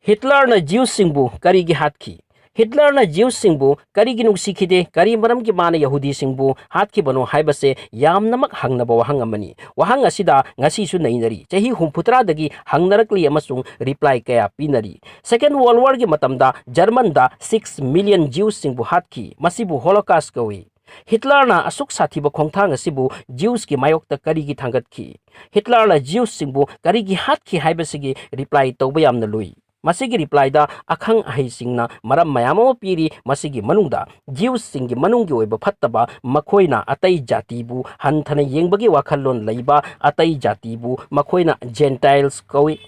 Hitler ज्यूसिंगबु करीगी हाथकी Hitler ज्यूसिंगबु करीगी नुंगसिखिदे करी मरमगी माना यहूदी सिंगबु हाथखिबनो हाइबसे यामनमक हंगनबा वहांग अमनी वहांग असिदा ngasisu नैनरी चही हुमफुतरादगी हंगनरकली अमसुंग रिप्लाई कया पीनरी सेकेंड वर्ल्ड वार की मतमदा जर्मन दा 6 मिलियन ज्यूस सिंगबु हाथकी मसिबु होलोकास्ट कवी हिटलरना असुक साथीब खोंथांग असिबु ज्यूस की मायोक्ता करीगी थांगतखी हिटलरना ज्यूस सिंगबु करीगी हाथकी हाइबसिगी रिप्लाई तौबा यामना लुई मसिगी रिप्लाइदा अखंग अहिसिंगना मरम मयामो पीरी मसिगी मनुंगदा ज्यूस सिंगी मनुंगी ओइबा फत्तबा मखोइना अतई जातिबु हंथना येंबगी वाखल्लोन लैबा अतई जातिबु मखोइना जेंटाइल्स कौई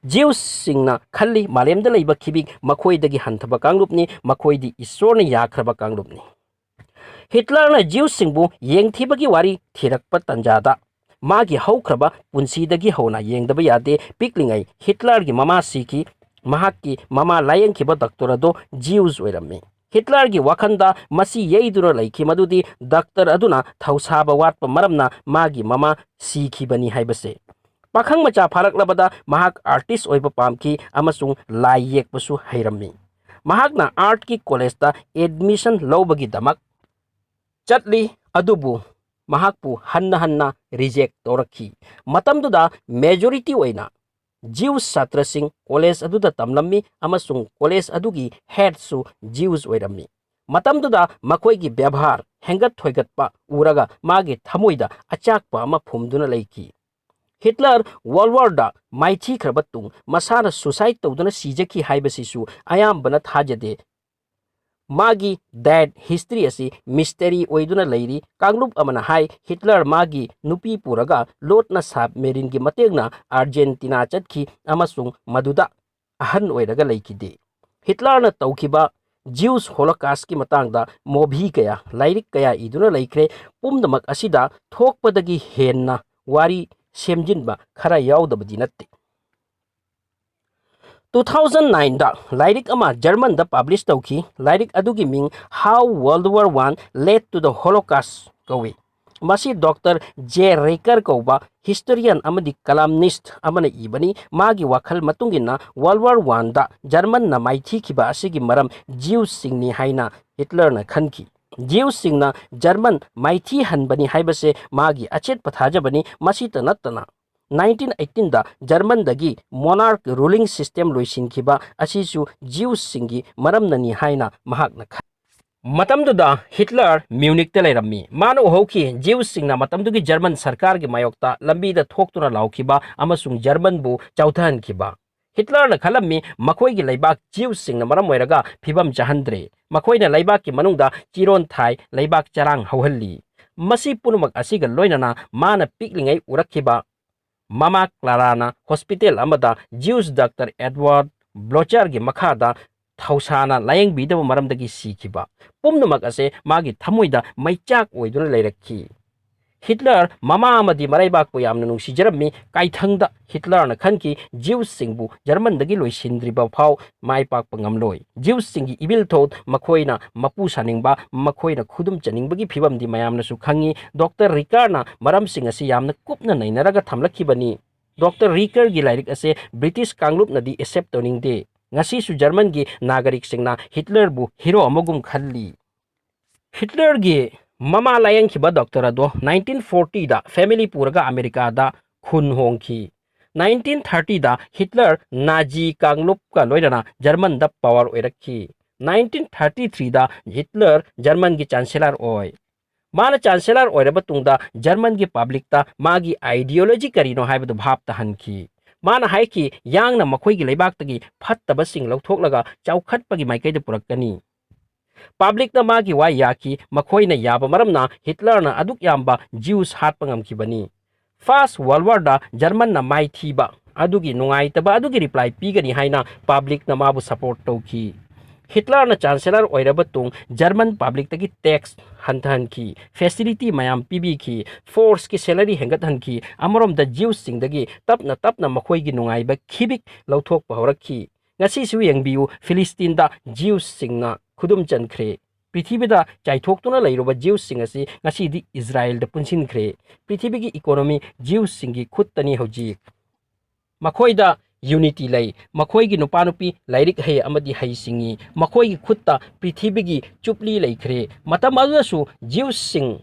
ज्यूस सिंगना खल्ली मालेमदा लैबा खिबिग मखोइदगी हंथबा कांगरुपनी मखोइदी ईश्वरना याखरबा कांगरुपनी हिटलरना ज्यूस सिंगबु येंगथिबगी वारी थिरकपा तंजादा मागी हौख्रबा पुंसीदगी हौना येंगदबा यादे पिकलिंगै हिटलर की ममा सीकी महाकी ममा लायंखिबा डॉक्टर अदो ज्यूस ओइरम्मी हिटलर की वखंदा मसी येइदुरा लैखि मदुदी डॉक्टर अदुना थौसाबा वाटपा मरमना मागी ममा सीखिबनी हाइबसे पाखंग मचा फारकलबदा महाक आर्टिस्ट ओइबा पामकी अमसुंग लाई येकपसु हैरम्मी महाकना आर्ट की कॉलेजता एडमिशन लौबगी दमक चटली अदुबु महाकपु हन्ना हन्ना रिजेक्ट तौरखी मतमदुदा मेजॉरिटी ओइना ज्यूस छात्रसिंग कॉलेज अदुदा तमलम्मी अमसुंग कॉलेज अदुगी हेडसु ज्यूस ओइरम्मी मतमदुदा मखोइगी व्यवहार हेंगत थोइगतपा उरगा मागे थमोइदा अचाकपा अमा फुमदुना लैकी हिटलर वर्ल्ड वार दा माइथी खरबतुंग मसाना सुसाइड तौदुना सीजकी हाइबसिसु अयामबना थाजदे मागी डेड हिस्ट्री असी मिस्टेरी ओइदुना लैरी कांगलुप अमना हाई हिटलर मागी नुपी पुरगा लोटना साब मेरिन की मतेगना अर्जेंटीना चटखी अमसुंग मदुदा अहन ओइरगा लैकिदे हिटलरना तौखिबा ज्यूस होलोकास्ट की मतंगदा मोभी कया लाइरिक कया इदुना लैख्रे पुमदमक असिदा थोकपदगी हेन्ना वारी सेमजिनबा खरा याउदबदि नत्ते 2009 दा लाइरिक अमा जर्मन दा पब्लिश तौखी लाइरिक अदुगी मिंग how World War 1 led to the Holocaust कौवे मसी डॉक्टर जे रेकर कौबा हिस्टोरियन अमदी कलामनिस्ट अमना इबनी मागी वाखल मतुंगिना वर्ल्ड वार 1 दा जर्मन ना माइथी खिबा असिगी मरम ज्यूस सिंगनी हाइना हिटलर ना खनकी ज्यूस सिंगना जर्मन माइथी हनबनी हाइबसे मागी अचेत पथाजबनी मसीत नत्तना 1918 दा जर्मन दगी मोनार्क रूलिंग सिस्टम लोइसिनखिबा असिसु ज्यूस सिंगी मरमननी हाइना महाकना मतमदुदा हिटलर म्यूनिक ते लेरम्मी मानो होखी ज्यूस सिंगना मतमदुगी जर्मन सरकार की मायोक्ता लंबीदा थोक्तुना लाउखिबा अमसुंग जर्मन बु चौथानखिबा हिटलर न खलम्मी मखोइगी लैबाक ज्यूस सिंगना मरम ओइरगा फिबम चाहंद्रे मखोइना लैबाक की मनुंगदा चिरोन थाई लैबाक चरांग हौहल्ली मसी पुनुमक असिगा लोइनना माना पिकलिंगै उरखिबा मामा क्लाराना हॉस्पिटल अमदा ज्यूस डॉक्टर एडवर्ड ब्लोचर की मखादा थौसाना लायंगबीदब मरमदगी सीखिबा पुमनुमक असे मागी थमुइदा मैचाक ओइदुना लैरखी हिटलर मामा अमदी मराइबाकपु यामना नुंसिजरम्मी काइथंगदा हिटलर न खनकी ज्यूस सिंगबु जर्मन दगी लोइसिंद्रिबा फाव माइपाकपा ngamloi ज्यूस सिंगी इबिल थोत मखोइना मपु सानिंगबा मखोइना खुदुम चनिंगबगी फिबमदी मयामनासु खंगी डॉक्टर रिकारना मरम सिंग असे यामना कुपना नैनरगा थमलखिबनी डॉक्टर रिकर गी लाइरिक असे ब्रिटिश कांगलुप नदी एक्सेप्ट तोनिंगदे ngasisu जर्मन की नागरिक सिंगना हिटलर बु हीरो अमगुम खल्ली हिटलर गी ममा लायंखिबा डॉक्टर अदो 1940 दा फैमिली पुरगा अमेरिका दा खुन होंखी 1930 दा हिटलर नाजी कांगलुप का लोइना जर्मन दा पावर ओइरखी 1933 दा हिटलर जर्मन की चांसलर ओय माना चांसलर ओइरबा तुंगदा जर्मन की पब्लिक ता मागी आइडियोलॉजी करिनो हाइबदु भाप तहनखी माना हाइकी यांगना मखोइगी लैबाक्तगी फत्तबसिंग लौथोकलगा चौखटपगी माइकैद पुरक्कनी पब्लिक ना मागी वा याकी मखोइना याबा मरमना हिटलर ना अदुक याम्बा ज्यूस हाटपा ngamखिबनी फर्स्ट वर्ल्ड वार दा जर्मन ना माइथीबा अदुगी नुंगाइतबा अदुगी रिप्लाई पीगनी हाइना पब्लिक ना माबु सपोर्ट तौखी हिटलर ना चांसलर ओइरबा तुंग जर्मन पब्लिक तगी टैक्स हंथहनखी फैसिलिटी मयाम पीबीखी फोर्स की सैलरी हेंगतहनखी अमरोम द ज्यूस सिंगदगी तपना तपना मखोइगी नुंगाइबा खिबिक लौथोकपा हौरखी ngasisu yengbiu फिलिस्तीन दा ज्यूस सिंगना खुदुम चनख्रे पृथ्वी दा चाइथोक्तुना लैरोबा ज्यूस सिंग असि ngasi इजराइल दा पुनसिनख्रे पृथ्वी की इकोनॉमी ज्यूस सिंगी खुत्तनी हौजी मखोइदा यूनिटी लाई मखोई नुपा नुपी लाइरिक है अमदी है सिंगी मखोई खुत्ता पृथ्वी की चुपली लेखरे मतम अदुसु ज्यूस सिंग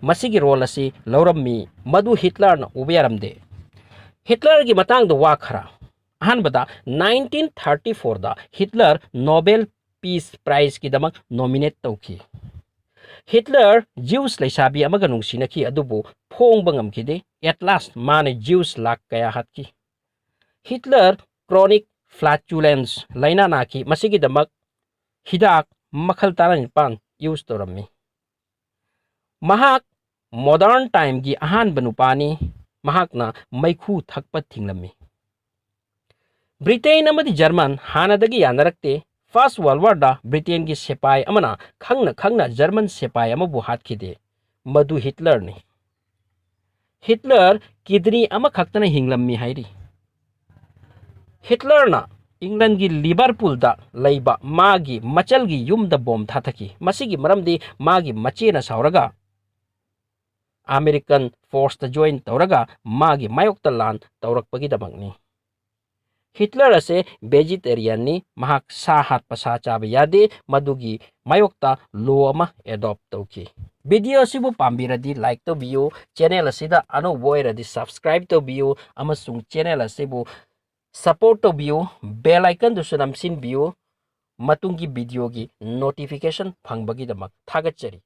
मसीगी रोल असी लौरम्मी मधु हिटलर न उबे यारमदे हिटलर की मतंग द वा खरा अहनबदा 1934 दा हिटलर नोबेल पीस प्राइज की दमक नॉमिनेट तौखी हिटलर ज्यूस लेसाबी अमगा नुंगसिनखी अदुबु फोंगबा ngamखिदे एट लास्ट माने ज्यूस लाख कया हातकी हिटलर क्रोनिक फ्लैचुलेंस लाइना नाकी मसीगी दमक हिदाक मखल तारा निपान यूज तौरम्मी महाक मॉडर्न टाइम की अहान बनुपानी महाकना मैखू थकप थिंगलम्मी ब्रिटेन अमदी जर्मन हानादगी यानरक्ते फर्स्ट वर्ल्ड वार दा ब्रिटेन की सिपाही अमना खंगना खंगना जर्मन सिपाही अमबु हातखिदे मधु हिटलर ने हिटलर किडनी अमा खक्तना हिंगलम्मी हाइरी हिटलर ना इंग्लैंड की लिवरपूल दा लैबा मागी मचल की युम दा बॉम्ब थाथकी मसीगी मरमदी मागी मचे ना सावरगा अमेरिकन फोर्स ता जॉइन तौरगा मागी मायोक्ता लान तौरकपगी दमकनी हिटलर असे वेजिटेरियन नि महाक सा हात पसा चाबे यादे मदुगी मायोक्ता लो अमा एडॉप्ट तौकी वीडियो असिबु पाम्बिरदी लाइक तो बियो चैनल असिदा अनो वोइरदी सब्सक्राइब तो बियो अमसुंग चैनल असिबु सपोर्ट तो बियो बेल आइकन दुसु नमसिन बियो मतुंगी वीडियो की नोटिफिकेशन फंगबगी दमक थागतचरी।